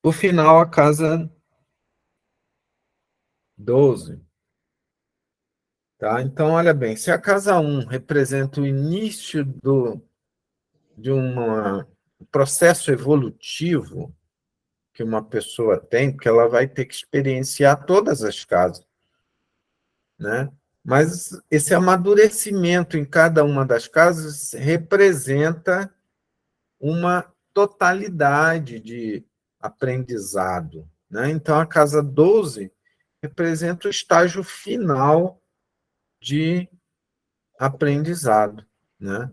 Por final, a casa 12. Tá? Então, olha bem, se a casa um representa o início de um processo evolutivo que uma pessoa tem, porque ela vai ter que experienciar todas as casas, né? Mas esse amadurecimento em cada uma das casas representa uma totalidade de aprendizado, né? Então, a casa 12 representa o estágio final de aprendizado, né?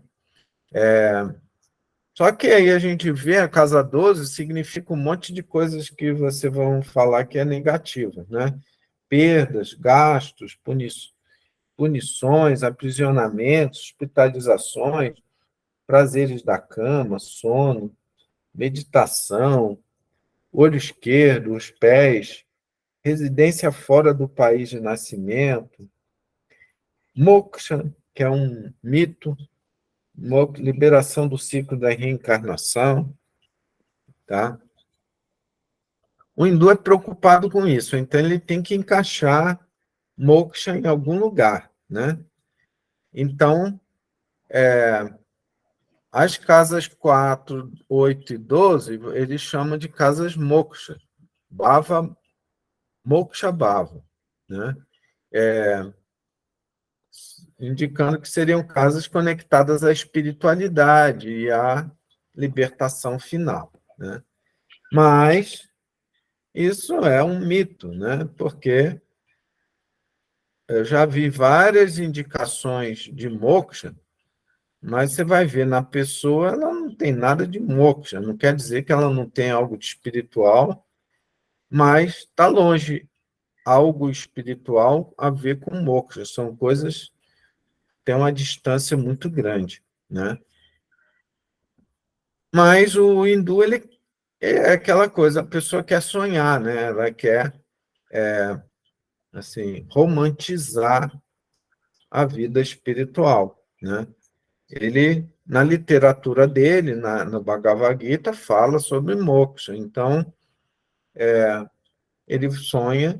Só que aí a gente vê a casa 12 significa um monte de coisas que você vão falar que é negativa, né? Perdas, gastos, punições, aprisionamentos, hospitalizações, prazeres da cama, sono, meditação, olho esquerdo, os pés, residência fora do país de nascimento, moksha, que é um mito, liberação do ciclo da reencarnação, tá? O hindu é preocupado com isso, então ele tem que encaixar moksha em algum lugar, né? Então, as casas 4, 8 e 12, eles chamam de casas moksha, bhava, moksha bhava, né? Indicando que seriam casas conectadas à espiritualidade e à libertação final, né? Mas isso é um mito, né? Porque eu já vi várias indicações de moksha, mas você vai ver na pessoa, ela não tem nada de moksha, não quer dizer que ela não tem algo de espiritual, mas está longe algo espiritual a ver com moksha, são coisas que têm uma distância muito grande, né? Mas o hindu, ele é aquela coisa, a pessoa quer sonhar, né? Ela quer, assim, romantizar a vida espiritual, né? Ele, na literatura dele, no Bhagavad Gita, fala sobre moksha. Então, ele sonha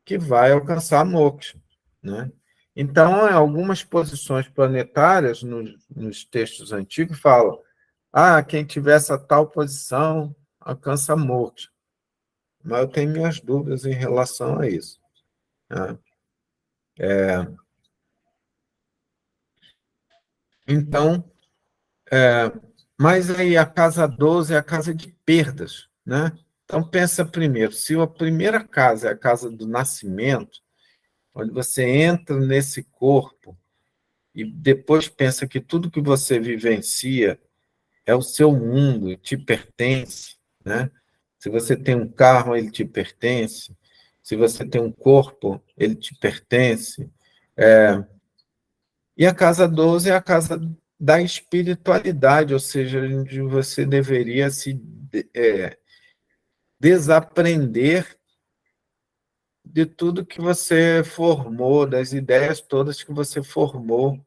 que vai alcançar moksha, né? Então, em algumas posições planetárias, nos textos antigos, falam: quem tiver essa tal posição alcança moksha. Mas eu tenho minhas dúvidas em relação a isso, né? Então, mas aí a casa 12 é a casa de perdas, né? Então pensa primeiro, se a primeira casa é a casa do nascimento, onde você entra nesse corpo e depois pensa que tudo que você vivencia é o seu mundo, te pertence, né? Se você tem um carro, ele te pertence. Se você tem um corpo, ele te pertence. E a casa 12 é a casa da espiritualidade, ou seja, onde você deveria se desaprender de tudo que você formou, das ideias todas que você formou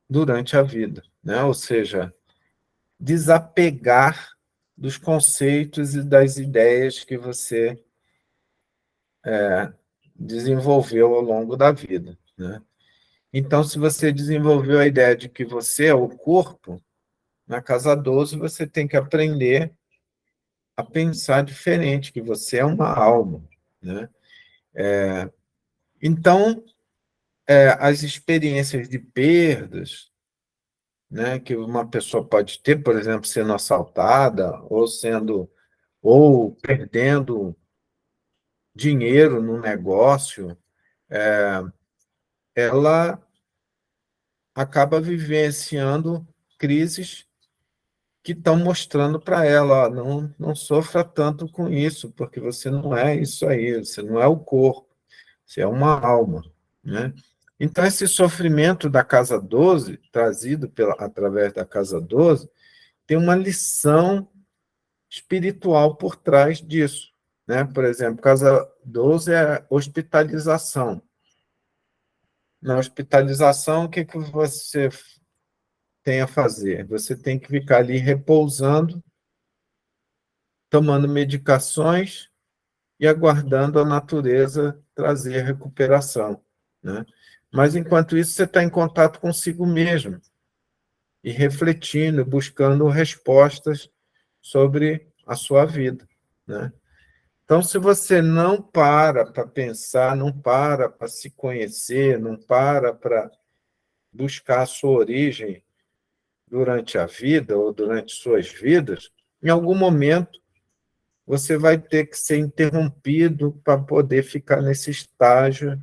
durante a vida, né? Ou seja, desapegar dos conceitos e das ideias que você desenvolveu ao longo da vida, né? Então, se você desenvolveu a ideia de que você é o corpo, na casa 12 você tem que aprender a pensar diferente, que você é uma alma, né? Então, as experiências de perdas, né, que uma pessoa pode ter, por exemplo, sendo assaltada ou perdendo dinheiro no negócio, ela acaba vivenciando crises que estão mostrando para ela: não sofra tanto com isso, porque você não é isso aí, você não é o corpo, você é uma alma, né? Então, esse sofrimento da casa 12 trazido através da casa 12 tem uma lição espiritual por trás disso, né? Por exemplo, casa 12 é hospitalização. Na hospitalização, o que você tem a fazer? Você tem que ficar ali repousando tomando medicações e aguardando a natureza trazer recuperação, né? Mas, enquanto isso, você está em contato consigo mesmo e refletindo, buscando respostas sobre a sua vida, né? Então, se você não para pensar, não para se conhecer, não para buscar a sua origem durante a vida ou durante suas vidas, em algum momento você vai ter que ser interrompido para poder ficar nesse estágio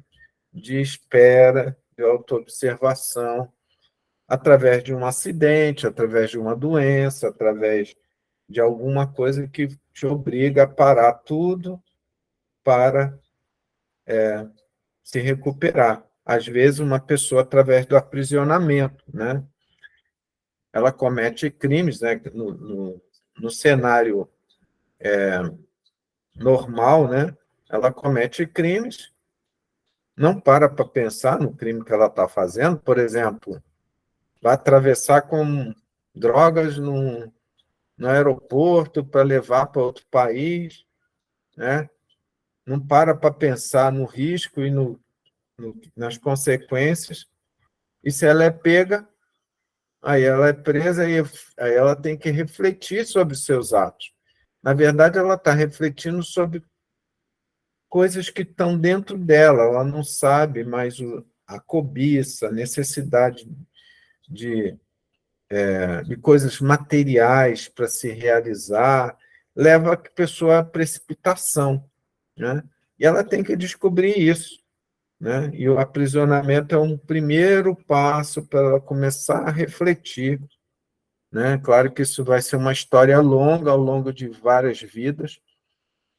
de espera, de autoobservação, através de um acidente, através de uma doença, através de alguma coisa que te obriga a parar tudo para se recuperar. Às vezes, uma pessoa, através do aprisionamento, né? Ela comete crimes, né? No cenário normal, né? Ela comete crimes, não para pensar no crime que ela está fazendo, por exemplo, vai atravessar com drogas no aeroporto para levar para outro país, né? Não para pensar no risco e nas consequências. E se ela é pega, aí ela é presa e aí ela tem que refletir sobre os seus atos. Na verdade, ela está refletindo sobre coisas que estão dentro dela, ela não sabe mais a cobiça, a necessidade de, de coisas materiais para se realizar, leva a pessoa à precipitação, né? E ela tem que descobrir isso, né? E o aprisionamento é um primeiro passo para ela começar a refletir, né? Claro que isso vai ser uma história longa, ao longo de várias vidas,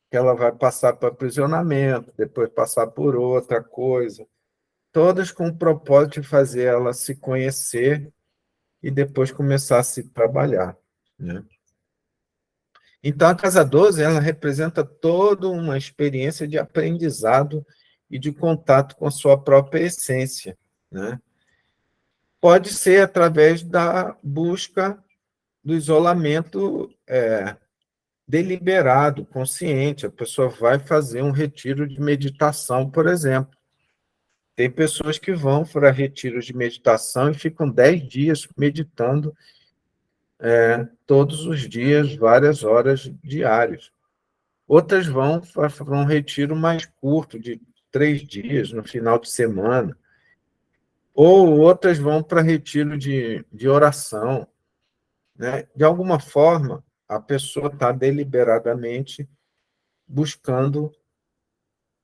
que ela vai passar por aprisionamento, depois passar por outra coisa, todas com o propósito de fazer ela se conhecer e depois começar a se trabalhar, né? Então, a Casa 12 ela representa toda uma experiência de aprendizado e de contato com a sua própria essência, né? Pode ser através da busca do isolamento deliberado, consciente. A pessoa vai fazer um retiro de meditação, por exemplo. Tem pessoas que vão para retiros de meditação e ficam 10 dias meditando todos os dias, várias horas diárias. Outras vão para um retiro mais curto, de 3 dias, no final de semana. Ou outras vão para retiro de oração, né? De alguma forma, a pessoa está deliberadamente buscando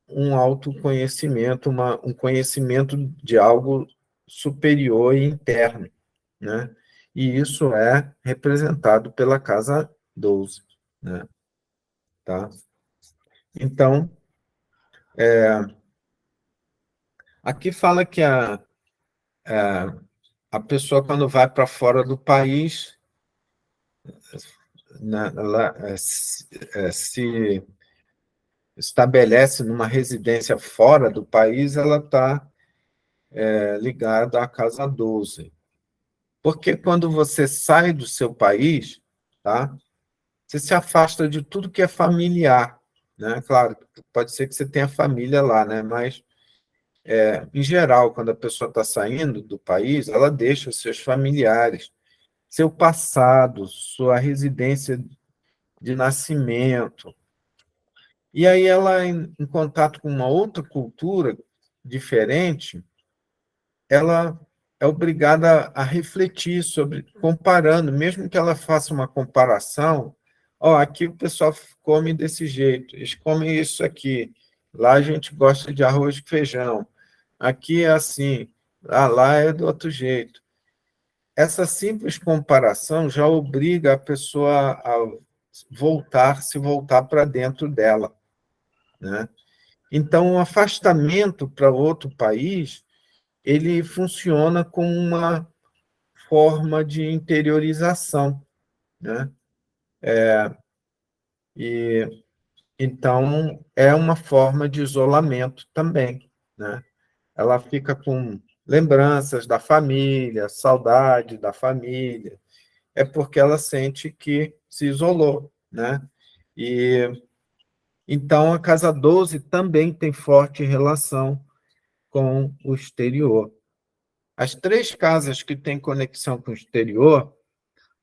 um autoconhecimento, um conhecimento de algo superior e interno, né? E isso é representado pela Casa 12, né? Tá? Então, aqui fala que a pessoa, quando vai para fora do país, né, ela se estabelece numa residência fora do país, ela está ligada à Casa 12. Porque quando você sai do seu país, tá, você se afasta de tudo que é familiar, né? Claro, pode ser que você tenha família lá, né? Mas, em geral, quando a pessoa está saindo do país, ela deixa os seus familiares, seu passado, sua residência de nascimento. E aí ela, em contato com uma outra cultura diferente, ela é obrigada a refletir sobre, comparando, mesmo que ela faça uma comparação, ó, aqui o pessoal come desse jeito, eles comem isso aqui, lá a gente gosta de arroz e feijão, aqui é assim, lá é do outro jeito. Essa simples comparação já obriga a pessoa a se voltar para dentro dela, né? Então, o afastamento para outro país, ele funciona como uma forma de interiorização, né? E então é uma forma de isolamento também, né? Ela fica com lembranças da família, saudade da família, é porque ela sente que se isolou, né? E então a casa 12 também tem forte relação com o exterior. As 3 casas que têm conexão com o exterior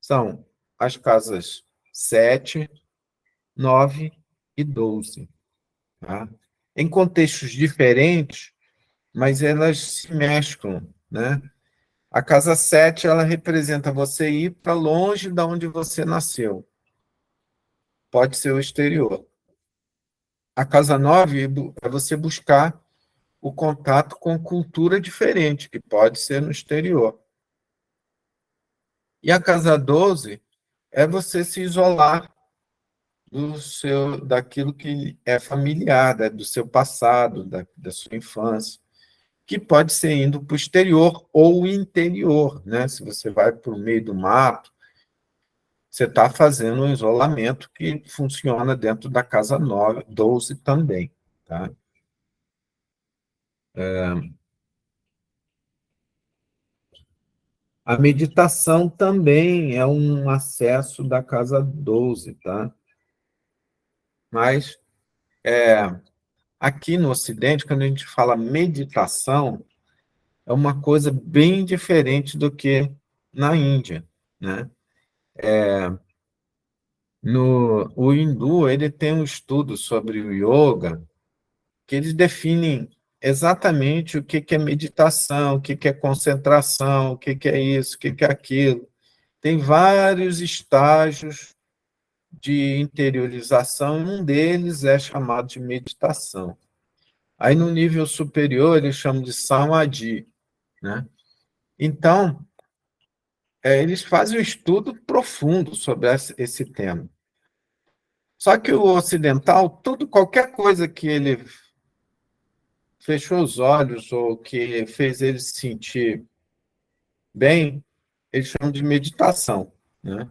são as casas 7, 9 e 12. Tá? Em contextos diferentes, mas elas se mesclam, né? A casa 7 ela representa você ir para longe de onde você nasceu. Pode ser o exterior. A casa 9 é você buscar o contato com cultura diferente, que pode ser no exterior. E a casa 12 é você se isolar daquilo que é familiar, do seu passado, da sua infância, que pode ser indo para o exterior ou interior, né? Se você vai para o meio do mato, você está fazendo um isolamento que funciona dentro da casa 9, 12 também, tá? A meditação também é um acesso da casa 12, tá? Mas aqui no Ocidente, quando a gente fala meditação, é uma coisa bem diferente do que na Índia, né? O hindu, ele tem um estudo sobre o yoga que eles definem exatamente o que é meditação, o que é concentração, o que é isso, o que é aquilo. Tem vários estágios de interiorização, e um deles é chamado de meditação. Aí, no nível superior, eles chamam de samadhi, né? Então, eles fazem um estudo profundo sobre esse tema. Só que o ocidental, qualquer coisa que ele fechou os olhos ou que fez ele se sentir bem, eles chamam de meditação, né?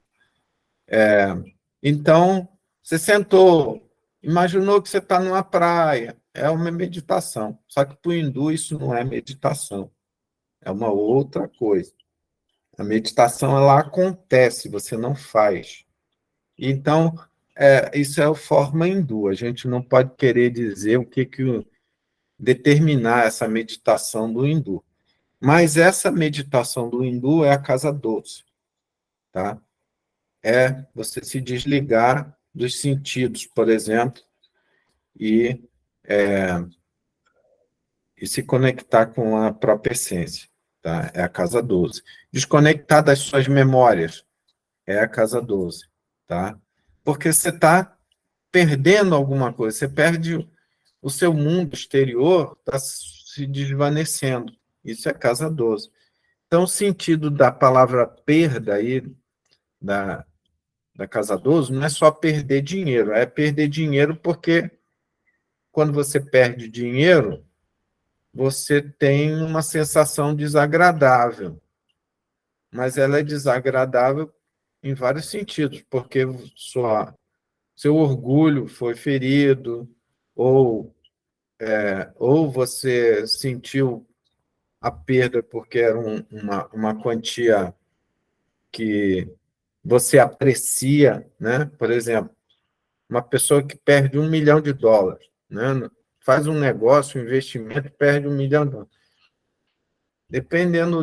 Então, você sentou, imaginou que você está numa praia, é uma meditação. Só que para o hindu isso não é meditação, é uma outra coisa. A meditação ela acontece, você não faz. Então, isso é a forma hindu. A gente não pode querer dizer determinar essa meditação do hindu. Mas essa meditação do hindu é a casa 12, tá? É você se desligar dos sentidos, por exemplo, e, e se conectar com a própria essência, tá? É a casa 12. Desconectar das suas memórias é a casa 12, tá? Porque você está perdendo alguma coisa, você perde o seu mundo exterior, está se desvanecendo. Isso é casa 12. Então, o sentido da palavra perda aí, da, da casa 12, não é só perder dinheiro, é perder dinheiro porque quando você perde dinheiro, você tem uma sensação desagradável, mas ela é desagradável em vários sentidos, porque seu orgulho foi ferido, ou, ou você sentiu a perda porque era uma quantia que você aprecia, né? Por exemplo, uma pessoa que perde US$ 1 milhão, né? Faz um negócio, um investimento, perde US$ 1 milhão. Dependendo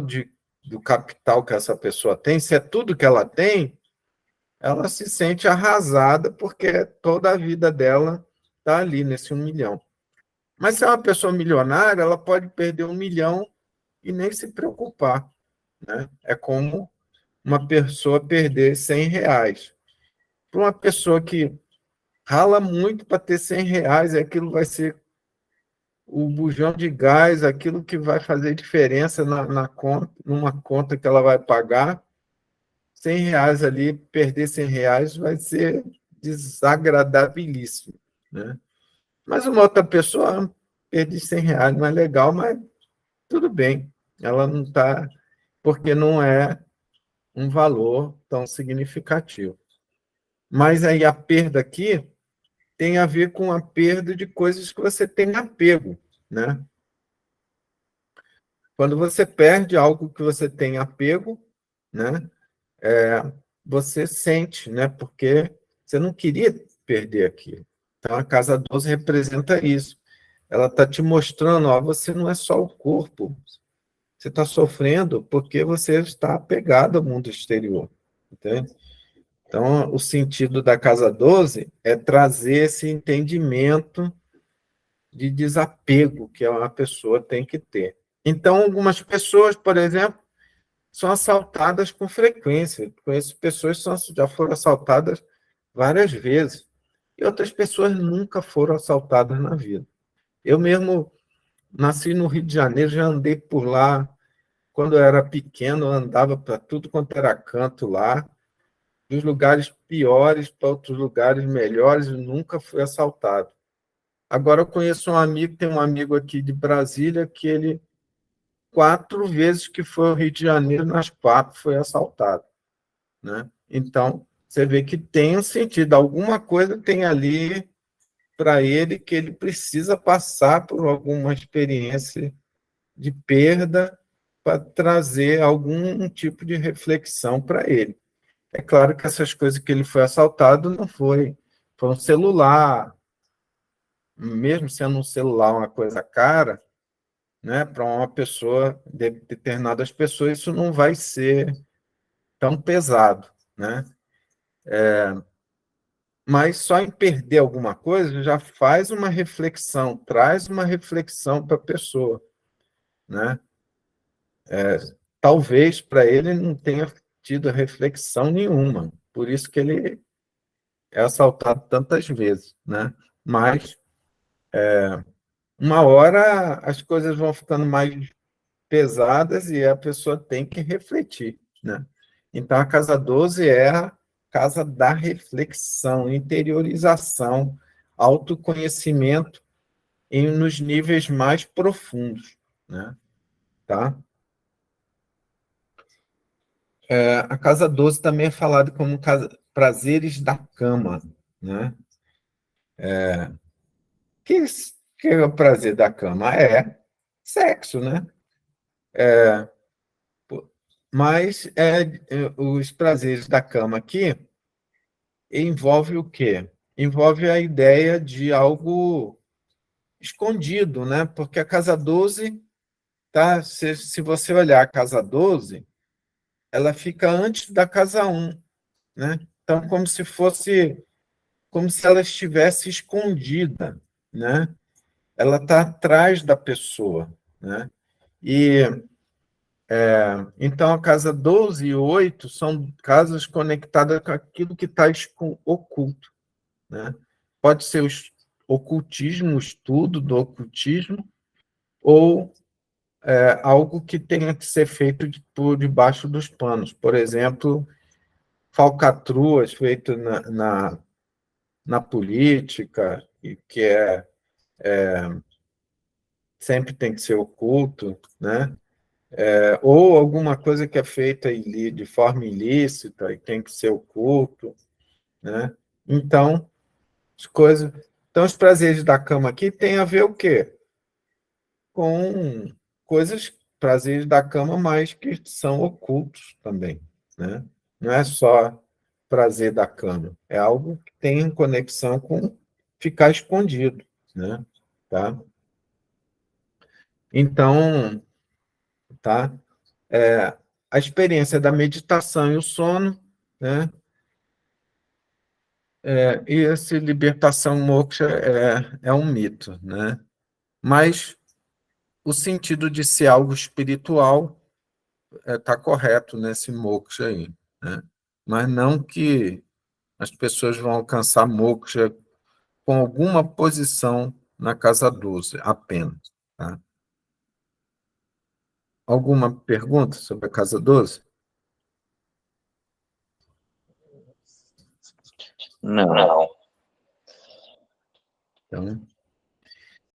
do capital que essa pessoa tem, se é tudo que ela tem, ela se sente arrasada porque toda a vida dela está ali nesse 1 milhão. Mas se é uma pessoa milionária, ela pode perder 1 milhão e nem se preocupar, né? É como uma pessoa perder R$ 100. Para uma pessoa que rala muito para ter R$ 100, aquilo vai ser o bujão de gás, aquilo que vai fazer diferença na conta, numa conta que ela vai pagar. R$ 100 ali, perder R$ 100 vai ser desagradabilíssimo, né? Mas uma outra pessoa perder R$ 100 não é legal, mas tudo bem. Ela não está, porque não é um valor tão significativo. Mas aí a perda aqui tem a ver com a perda de coisas que você tem apego, né? Quando você perde algo que você tem apego, né? Você sente, né? Porque você não queria. perder aquilo. Então, a casa 12 representa isso. Ela está te mostrando, ó, você não é só o corpo, você está sofrendo porque você está apegado ao mundo exterior, entende? Então, o sentido da casa 12 é trazer esse entendimento de desapego que uma pessoa tem que ter. Então, algumas pessoas, por exemplo, são assaltadas com frequência. Conheço pessoas que já foram assaltadas várias vezes, e outras pessoas nunca foram assaltadas na vida. Eu mesmo nasci no Rio de Janeiro, já andei por lá. Quando eu era pequeno, eu andava para tudo quanto era canto lá, dos lugares piores para outros lugares melhores, e nunca fui assaltado. Agora eu conheço um amigo, tem um amigo aqui de Brasília, que ele, 4 vezes que foi ao Rio de Janeiro, nas 4 foi assaltado, né? Então, você vê que tem um sentido, alguma coisa tem ali para ele que ele precisa passar por alguma experiência de perda para trazer algum tipo de reflexão para ele. É claro que essas coisas que ele foi assaltado não foi um celular, mesmo sendo um celular uma coisa cara, né, para uma pessoa, determinadas pessoas, isso não vai ser tão pesado, né? Mas só em perder alguma coisa já faz uma reflexão, traz uma reflexão para a pessoa, né? Talvez para ele não tenha tido reflexão nenhuma, por isso que ele é assaltado tantas vezes, né? Mas uma hora as coisas vão ficando mais pesadas e a pessoa tem que refletir, né? Então a casa 12 é a casa da reflexão, interiorização, autoconhecimento nos níveis mais profundos, né? Tá? A casa 12 também é falada como prazeres da cama, né? Que, que é o prazer da cama? É sexo, né? Mas os prazeres da cama aqui envolve o quê? Envolve a ideia de algo escondido, né? Porque a casa 12, tá? Se você olhar a casa 12, ela fica antes da casa 1, né? Então, como se ela estivesse escondida, né? Ela está atrás da pessoa, né? E então a casa 12 e 8 são casas conectadas com aquilo que está oculto, né? Pode ser o ocultismo, o estudo do ocultismo, ou algo que tenha que ser feito por debaixo dos panos. Por exemplo, falcatruas feitas na política, e que sempre tem que ser oculto, né? Ou alguma coisa que é feita de forma ilícita e tem que ser oculto, né? Então, os prazeres da cama aqui têm a ver o quê? Com prazeres da cama, mas que são ocultos também, né? Não é só prazer da cama, é algo que tem conexão com ficar escondido, né? Tá? Então, tá? A experiência da meditação e o sono, né? E essa libertação moksha é um mito, né? Mas o sentido de ser algo espiritual está correto nesse moksha aí, né? Mas não que as pessoas vão alcançar moksha com alguma posição na casa 12 apenas, tá? Alguma pergunta sobre a casa 12? Não. Então,